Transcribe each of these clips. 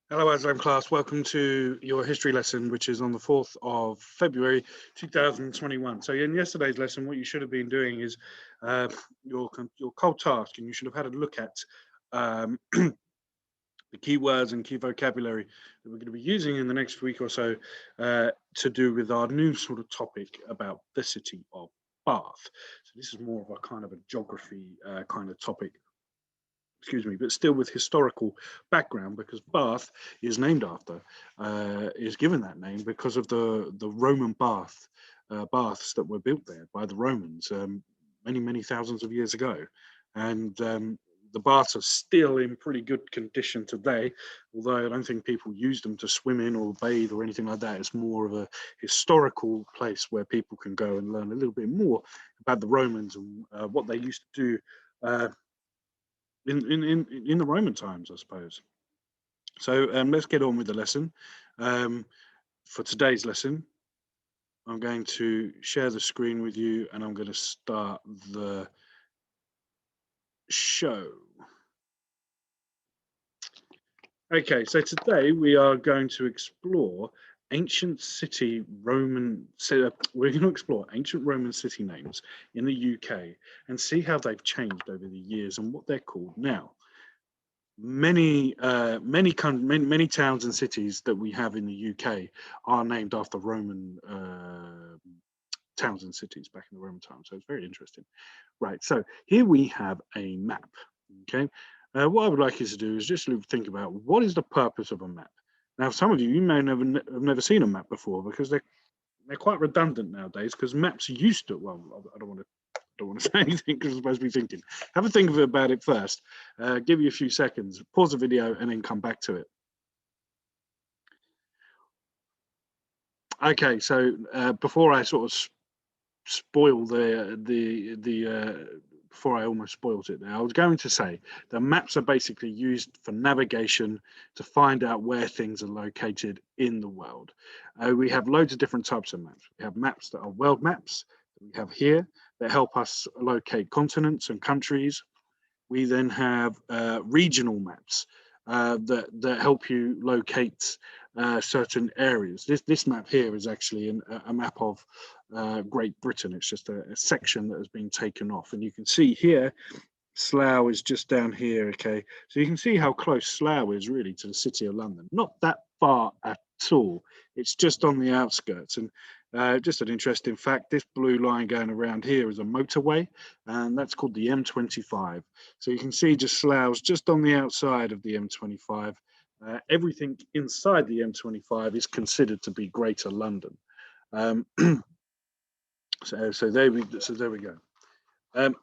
Hello, Aslam class. Welcome to your history lesson, which is on the 4th of February 2021. So in yesterday's lesson, what you should have been doing is uh, your cold task, and you should have had a look at the key words and key vocabulary that we're going to be using in the next week or so to do with our new sort of topic about the city of Bath. So this is more of a kind of a geography kind of topic, excuse me, but still with historical background, because Bath is named after, is given that name because of the Roman baths that were built there by the Romans many thousands of years ago, and the baths are still in pretty good condition today, although I don't think people use them to swim in or bathe or anything like that. It's more of a historical place where people can go and learn a little bit more about the Romans and what they used to do uh, in the Roman times, I suppose. So let's get on with the lesson. Um, for today's lesson, I'm going to share the screen with you, and I'm going to start the show. Okay, so today we are going to explore ancient city Roman. We're going to explore ancient Roman city names in the UK and see how they've changed over the years and what they're called now. Many towns and cities that we have in the UK are named after Roman towns and cities back in the Roman time. So it's very interesting. Right. So here we have a map. Okay. What I would like you to do is just think about what is the purpose of a map. Now, some of you may have never seen a map before because they're quite redundant nowadays. Because maps used to. Well, I don't want to say anything because I'm supposed to be thinking. Have a think about it first. Give you a few seconds, pause the video, and then come back to it. Okay, so before I sort of spoil before I almost spoiled it there, I was going to say the maps are basically used for navigation to find out where things are located in the world. We have loads of different types of maps. We have maps that are world maps that we have here that help us locate continents and countries. We then have regional maps that help you locate certain areas. This map here is actually a map of Great Britain. It's just a section that has been taken off, and you can see here Slough is just down here. Okay, so you can see how close Slough is really to the city of London. Not that far at all. It's just on the outskirts. And just an interesting fact, this blue line going around here is a motorway, and that's called the M25. So you can see just Slough's just on the outside of the M25. Everything inside the M25 is considered to be Greater London. Um, so there we go. Um,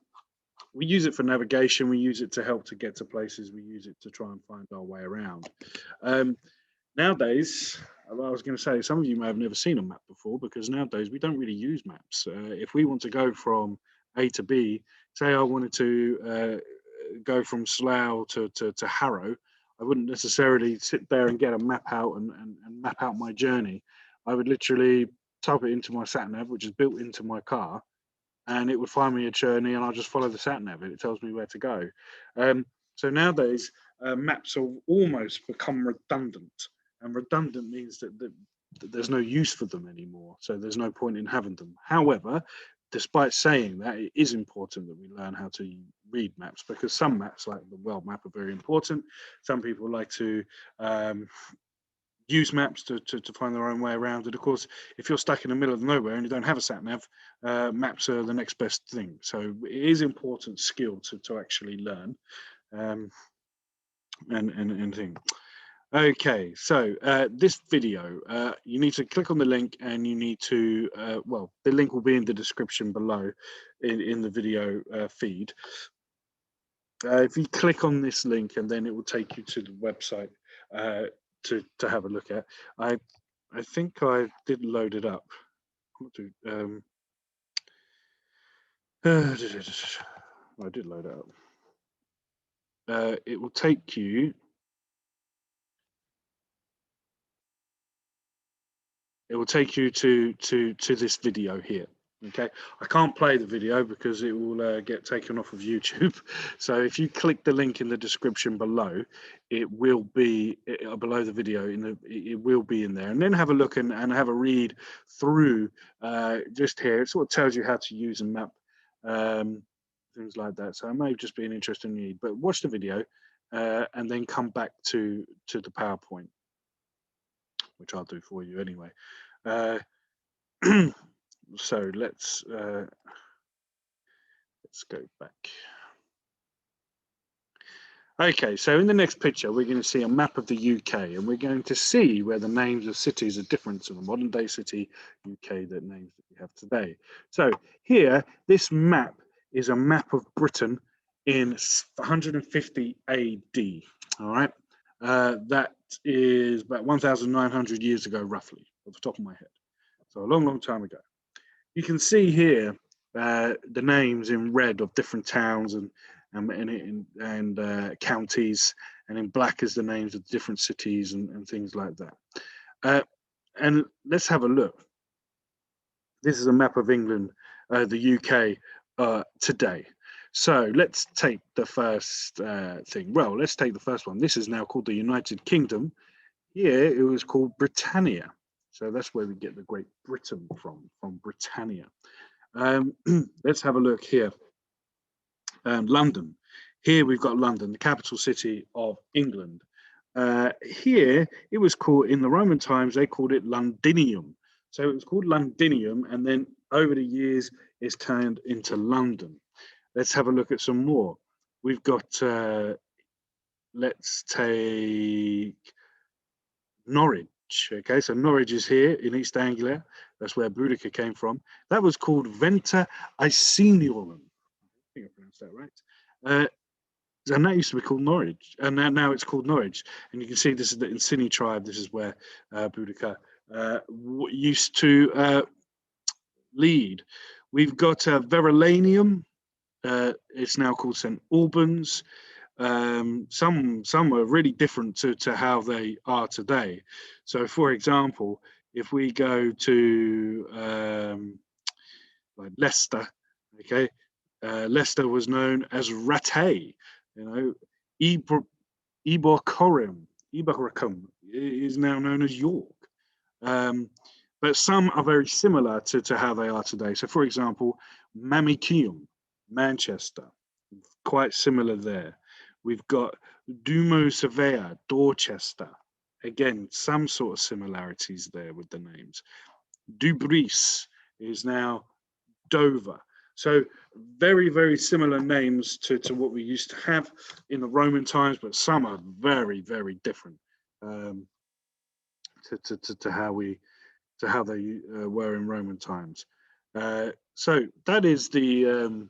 we use it for navigation. We use it to help to get to places. We use it to try and find our way around. Um, Nowadays, I was going to say, some of you may have never seen a map before because nowadays we don't really use maps. If we want to go from A to B, say I wanted to go from Slough to Harrow, I wouldn't necessarily sit there and get a map out and map out my journey. I would literally type it into my sat nav, which is built into my car, and it would find me a journey, and I'll just follow the sat nav, and it tells me where to go. So nowadays, maps have almost become redundant, and redundant means that there's no use for them anymore. So there's no point in having them. However, despite saying that, it is important that we learn how to read maps, because some maps, like the world map, are very important. Some people like to use maps to find their own way around. And of course, if you're stuck in the middle of nowhere and you don't have a sat nav, maps are the next best thing. So it is important skill to actually learn and thing. Okay, so this video, you need to click on the link, and you need to, well, the link will be in the description below in the video feed. If you click on this link, and then it will take you to the website to have a look at. I think I did load it up. I did load it up. It will take you. It will take you to this video here. Okay, I can't play the video because it will get taken off of YouTube. So if you click the link in the description below, it will be below the video. It will be in there, and then have a look and have a read through just here. It sort of tells you how to use and map um, things like that. So it may just be an interesting read. But watch the video and then come back to the PowerPoint, which I'll do for you anyway. So let's go back. Okay, so in the next picture, we're going to see a map of the UK, and we're going to see where the names of cities are different to the modern day city UK that names that we have today. So here, this map is a map of Britain in 150 AD. All right, that is about 1,900 years ago, roughly, off the top of my head. So a long, long time ago. You can see here the names in red of different towns and counties, and in black is the names of different cities and things like that. And let's have a look. This is a map of England, the UK today. So let's take the first thing. Well, let's take the first one. This is now called the United Kingdom. Here it was called Britannia. So that's where we get the Great Britain from Britannia. Let's have a look here. London. Here we've got London, the capital city of England. Here it was called, in the Roman times, they called it Londinium. So it was called Londinium, and then over the years it's turned into London. Let's have a look at some more. We've got, let's take Norwich. Okay, so Norwich is here in East Anglia. That's where Boudica came from. That was called Venta Icenium. I think I pronounced that right. And that used to be called Norwich, and now it's called Norwich. And you can see this is the Iceni tribe. This is where Boudica used to lead. We've got Verulamium. It's now called St Albans. Some are really different to how they are today. So, for example, if we go to like Leicester, okay, Leicester was known as Ratay. You know, Iborcum is now known as York. But some are very similar to how they are today. So, for example, Mamicium, Manchester, quite similar there. We've got Dumo Surveyor, Dorchester. Again, some sort of similarities there with the names. Dubris is now Dover. So very, very similar names to what we used to have in the Roman times, but some are very, very different to how they were in Roman times. So that is the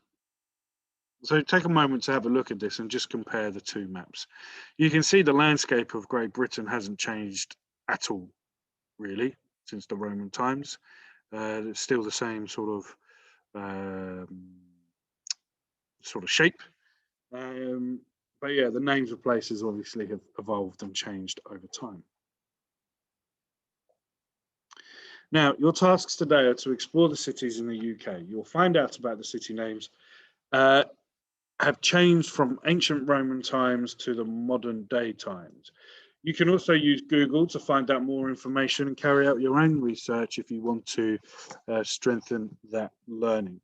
so take a moment to have a look at this and just compare the two maps. You can see the landscape of Great Britain hasn't changed at all, really, since the Roman times. It's still the same sort of shape. But yeah, the names of places obviously have evolved and changed over time. Now, your tasks today are to explore the cities in the UK. You'll find out about the city names have changed from ancient Roman times to the modern day times. You can also use Google to find out more information and carry out your own research if you want to strengthen that learning.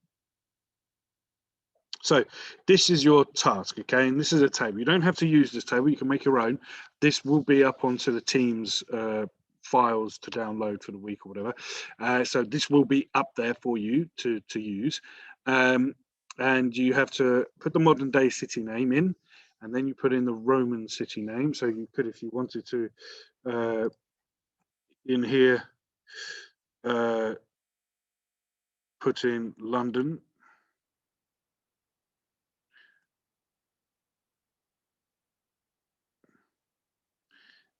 So this is your task, okay? And this is a table. You don't have to use this table. You can make your own. This will be up onto the Teams files to download for the week or whatever. So this will be up there for you to use. And you have to put the modern day city name in, and then you put in the Roman city name. So you could, if you wanted to, in here, put in London.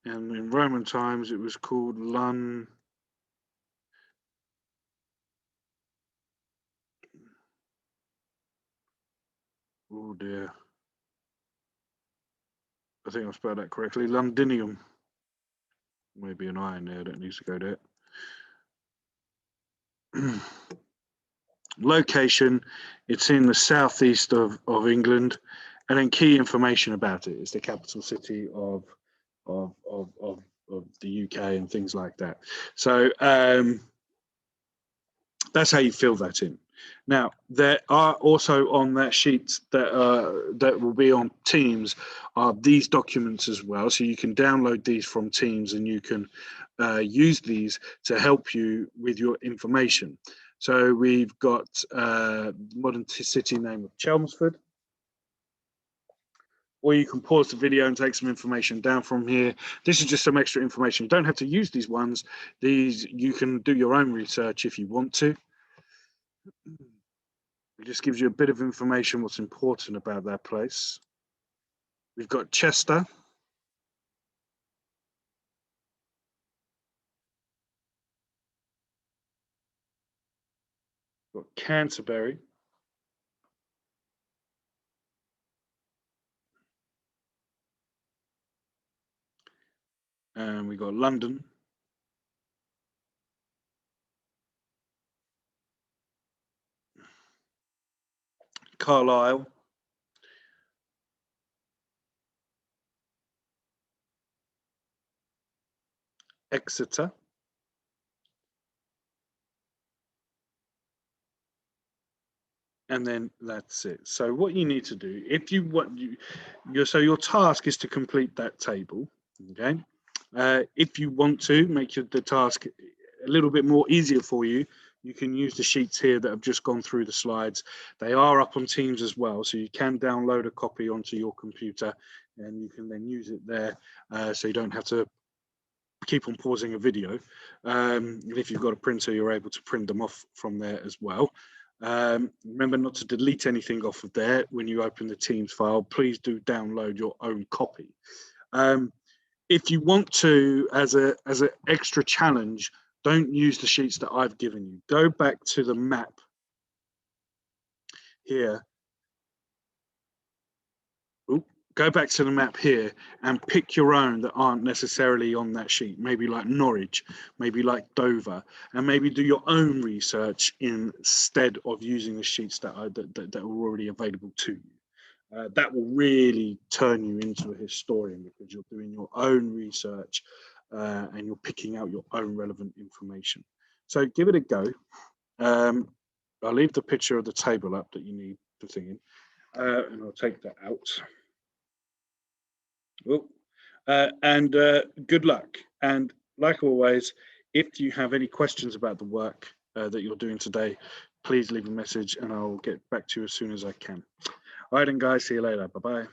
And in Roman times, it was called oh dear. I think I spelled that correctly. Londinium. Maybe an I in there that needs to go there. Location, it's in the southeast of England, and then key information about it. It's the capital city of, of, of, of the UK and things like that. So that's how you fill that in. Now, there are also on that sheet that will be on Teams are these documents as well. So you can download these from Teams and you can use these to help you with your information. So we've got modern city name of Chelmsford. Or you can pause the video and take some information down from here. This is just some extra information. You don't have to use these ones. These, you can do your own research if you want to. It just gives you a bit of information what's important about that place. We've got Chester. We've got Canterbury. And we've got London. Carlisle. Exeter. And then that's it. So what you need to do, if you want, so your task is to complete that table, okay? If you want to make the task a little bit more easier for you, you can use the sheets here that have just gone through the slides. They are up on Teams as well, so you can download a copy onto your computer and you can then use it there, so you don't have to keep on pausing a video. If you've got a printer, you're able to print them off from there as well. Remember not to delete anything off of there when you open the Teams file. Please do download your own copy. If you want to, as an extra challenge, don't use the sheets that I've given you. Go back to the map here. Go back to the map here and pick your own that aren't necessarily on that sheet. Maybe like Norwich, maybe like Dover, and maybe do your own research instead of using the sheets that are already available to you. That will really turn you into a historian because you're doing your own research and you're picking out your own relevant information. So give it a go. I'll leave the picture of the table up that you need the thing in, and I'll take that out. And good luck. And like always, if you have any questions about the work that you're doing today, please leave a message and I'll get back to you as soon as I can. All right, then, guys, see you later. Bye-bye.